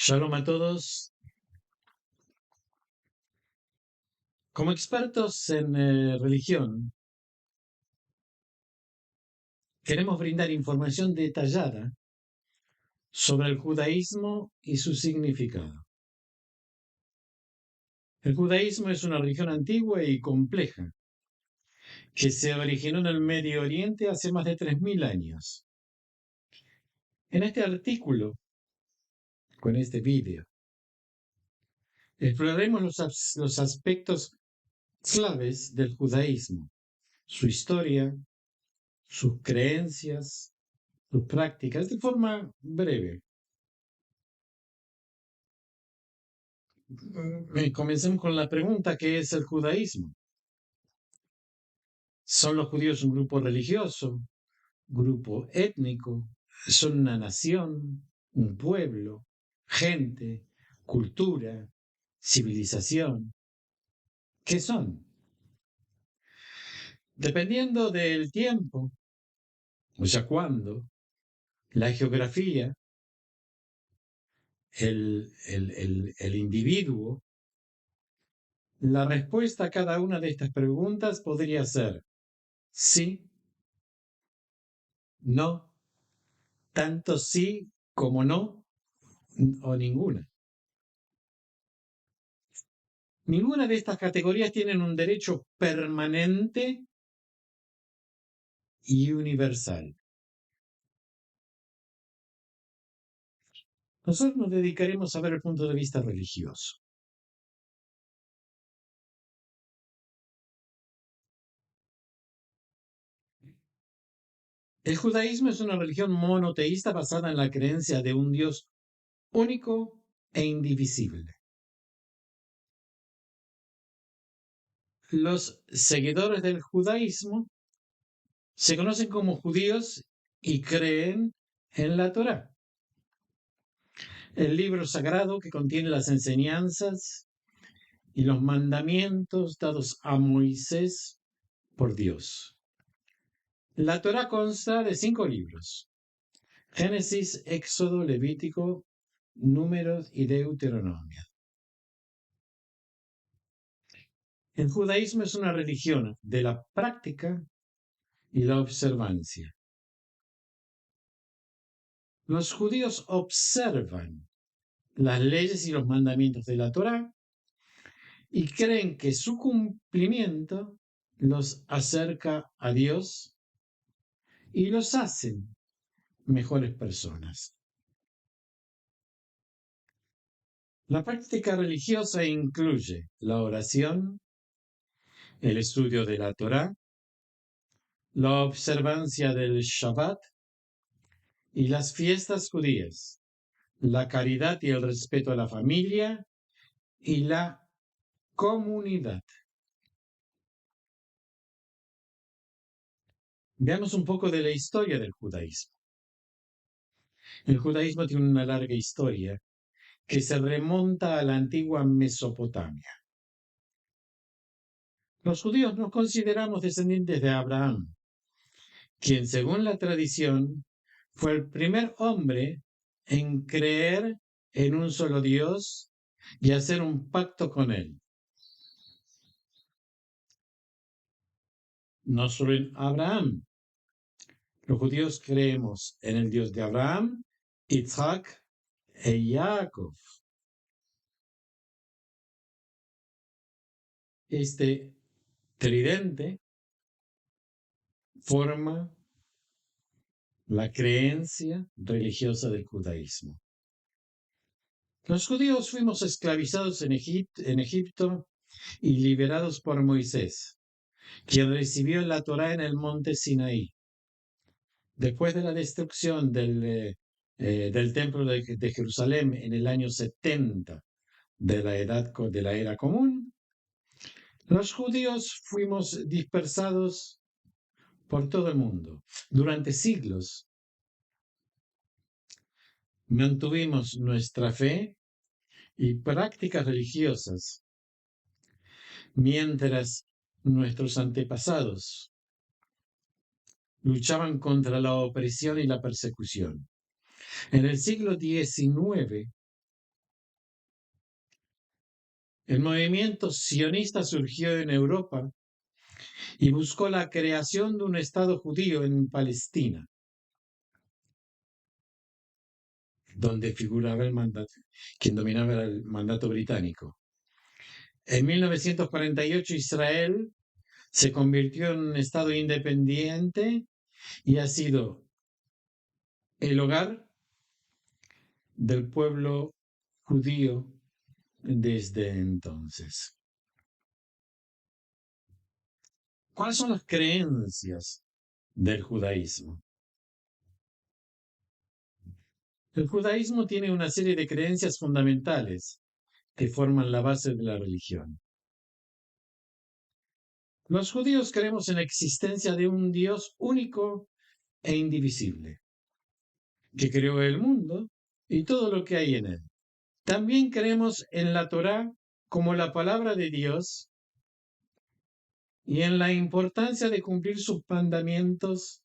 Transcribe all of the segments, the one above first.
Shalom a todos. Como expertos en religión, queremos brindar información detallada sobre el judaísmo y su significado. El judaísmo es una religión antigua y compleja que se originó en el Medio Oriente hace más de 3000 años. En este artículo, con este vídeo, exploraremos los aspectos claves del judaísmo, su historia, sus creencias, sus prácticas, de forma breve. Comencemos con la pregunta: ¿qué es el judaísmo? ¿Son los judíos un grupo religioso, grupo étnico? ¿Son una nación, un pueblo, gente, cultura, civilización? ¿Qué son? Dependiendo del tiempo, o sea, cuándo, la geografía, el individuo, la respuesta a cada una de estas preguntas podría ser sí, no, tanto sí como no, o ninguna. Ninguna de estas categorías tienen un derecho permanente y universal. Nosotros nos dedicaremos a ver el punto de vista religioso. El judaísmo es una religión monoteísta basada en la creencia de un Dios único e indivisible. Los seguidores del judaísmo se conocen como judíos y creen en la Torá, el libro sagrado que contiene las enseñanzas y los mandamientos dados a Moisés por Dios. La Torá consta de 5 libros: Génesis, Éxodo, Levítico, Números y Deuteronomio. El judaísmo es una religión de la práctica y la observancia. Los judíos observan las leyes y los mandamientos de la Torá y creen que su cumplimiento los acerca a Dios y los hacen mejores personas. La práctica religiosa incluye la oración, el estudio de la Torá, la observancia del Shabbat y las fiestas judías, la caridad y el respeto a la familia y la comunidad. Veamos un poco de la historia del judaísmo. El judaísmo tiene una larga historia que se remonta a la antigua Mesopotamia. Los judíos nos consideramos descendientes de Abraham, quien, según la tradición, fue el primer hombre en creer en un solo Dios y hacer un pacto con él. No solo en Abraham. Los judíos creemos en el Dios de Abraham, Isaac e Jacob. Este tridente forma la creencia religiosa del judaísmo. Los judíos fuimos esclavizados en Egipto y liberados por Moisés, quien recibió la Torá en el monte Sinaí. Después de la destrucción del templo de Jerusalén en el año 70 de la era común, los judíos fuimos dispersados por todo el mundo. Durante siglos mantuvimos nuestra fe y prácticas religiosas, mientras nuestros antepasados luchaban contra la opresión y la persecución. En el siglo XIX, el movimiento sionista surgió en Europa y buscó la creación de un Estado judío en Palestina, donde figuraba el mandato, quien dominaba era el mandato británico. En 1948 Israel se convirtió en un Estado independiente y ha sido el hogar del pueblo judío desde entonces. ¿Cuáles son las creencias del judaísmo? El judaísmo tiene una serie de creencias fundamentales que forman la base de la religión. Los judíos creemos en la existencia de un Dios único e indivisible, que creó el mundo y todo lo que hay en él. También creemos en la Torá como la palabra de Dios y en la importancia de cumplir sus mandamientos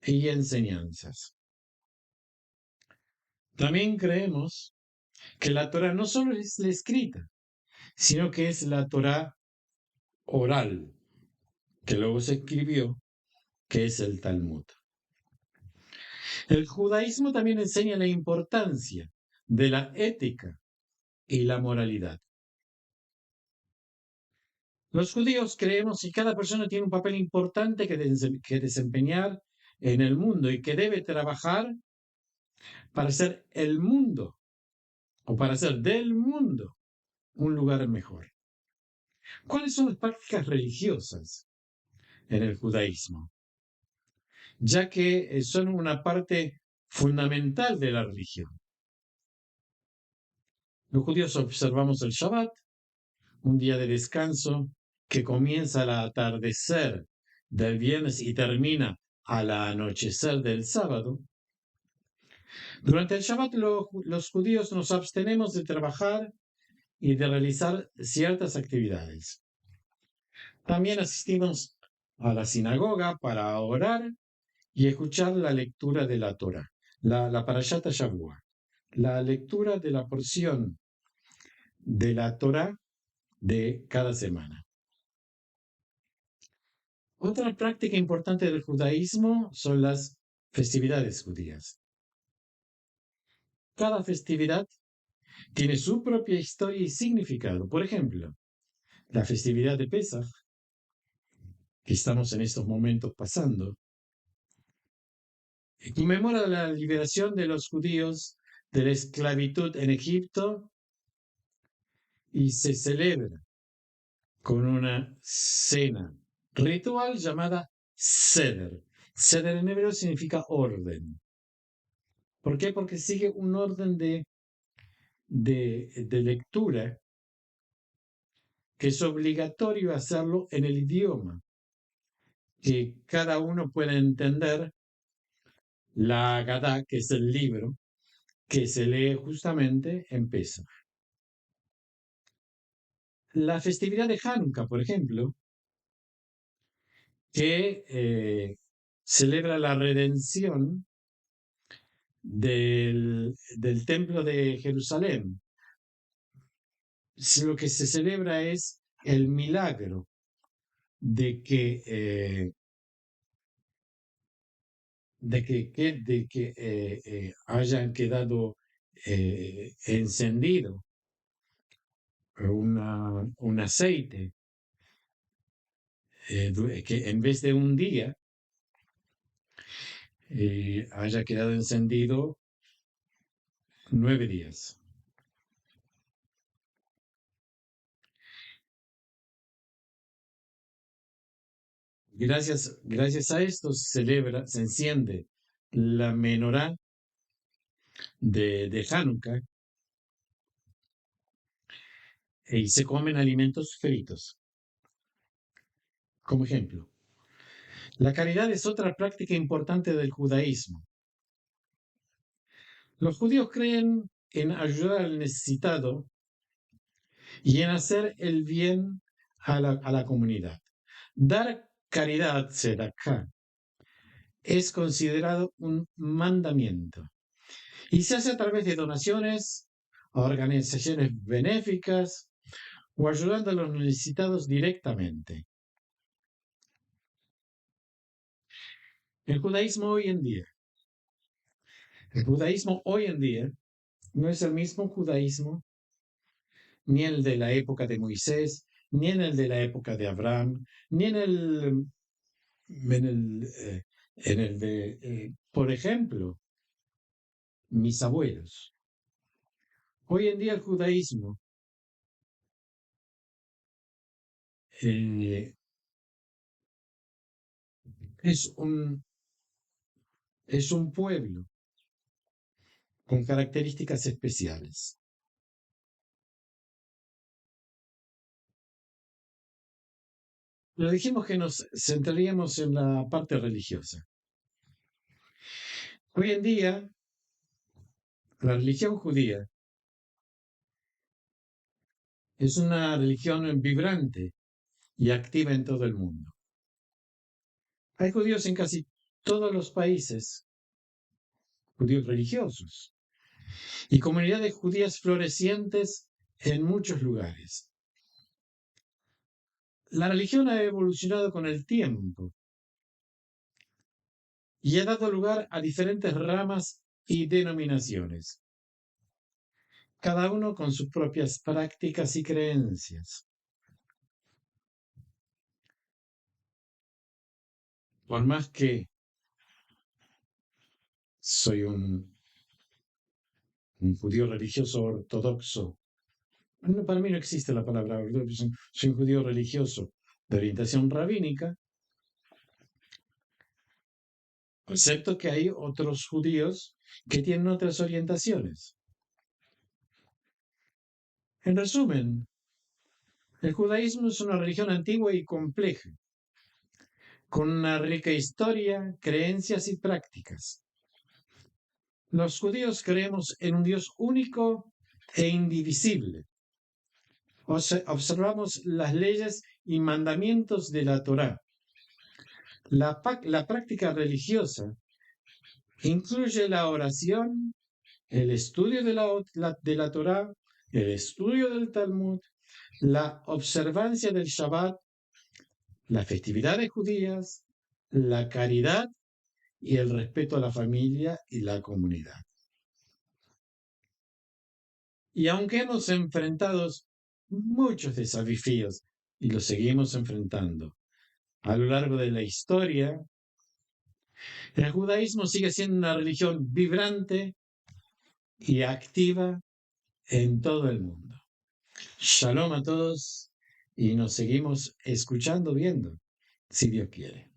y enseñanzas. También creemos que la Torá no solo es la escrita, sino que es la Torá oral, que luego se escribió, que es el Talmud. El judaísmo también enseña la importancia de la ética y la moralidad. Los judíos creemos que cada persona tiene un papel importante que desempeñar en el mundo y que debe trabajar para hacer el mundo o para hacer del mundo un lugar mejor. ¿Cuáles son las prácticas religiosas en el judaísmo? Ya que son una parte fundamental de la religión. Los judíos observamos el Shabbat, un día de descanso que comienza al atardecer del viernes y termina al anochecer del sábado. Durante el Shabbat los judíos nos abstenemos de trabajar y de realizar ciertas actividades. También asistimos a la sinagoga para orar y escuchar la lectura de la Torah, la Parashat Shavua, la lectura de la porción de la Torah de cada semana. Otra práctica importante del judaísmo son las festividades judías. Cada festividad tiene su propia historia y significado. Por ejemplo, la festividad de Pesaj, que estamos en estos momentos pasando, conmemora la liberación de los judíos de la esclavitud en Egipto y se celebra con una cena ritual llamada Seder. Seder en hebreo significa orden. ¿Por qué? Porque sigue un orden de lectura que es obligatorio hacerlo en el idioma que cada uno pueda entender. La Haggadah, que es el libro que se lee justamente en Pesaj. La festividad de Hanukkah, por ejemplo, que celebra la redención del templo de Jerusalén. Lo que se celebra es el milagro de que hayan quedado encendido un aceite que en vez de un día haya quedado encendido 9 días. Gracias a esto se enciende la menorá de Hanukkah y se comen alimentos fritos. Como ejemplo, la caridad es otra práctica importante del judaísmo. Los judíos creen en ayudar al necesitado y en hacer el bien a la comunidad. Dar caridad, tzedakah, es considerado un mandamiento y se hace a través de donaciones a organizaciones benéficas o ayudando a los necesitados directamente. El judaísmo hoy en día. El judaísmo hoy en día no es el mismo judaísmo ni el de la época de Moisés, ni en el de la época de Abraham, ni en el de, por ejemplo, mis abuelos. Hoy en día el judaísmo eh, es un pueblo con características especiales. Pero dijimos que nos centraríamos en la parte religiosa. Hoy en día, la religión judía es una religión vibrante y activa en todo el mundo. Hay judíos en casi todos los países, judíos religiosos, y comunidades judías florecientes en muchos lugares. La religión ha evolucionado con el tiempo y ha dado lugar a diferentes ramas y denominaciones, cada uno con sus propias prácticas y creencias. Por más que soy un judío religioso ortodoxo, para mí no existe la palabra ortodoxo, soy un judío religioso de orientación rabínica, excepto que hay otros judíos que tienen otras orientaciones. En resumen, el judaísmo es una religión antigua y compleja, con una rica historia, creencias y prácticas. Los judíos creemos en un Dios único e indivisible. Observamos las leyes y mandamientos de la Torá. La práctica religiosa incluye la oración, el estudio de la Torá, el estudio del Talmud, la observancia del Shabbat, las festividades judías, la caridad y el respeto a la familia y la comunidad. Y aunque hemos enfrentado muchos desafíos y los seguimos enfrentando a lo largo de la historia, el judaísmo sigue siendo una religión vibrante y activa en todo el mundo. Shalom a todos y nos seguimos escuchando, viendo, si Dios quiere.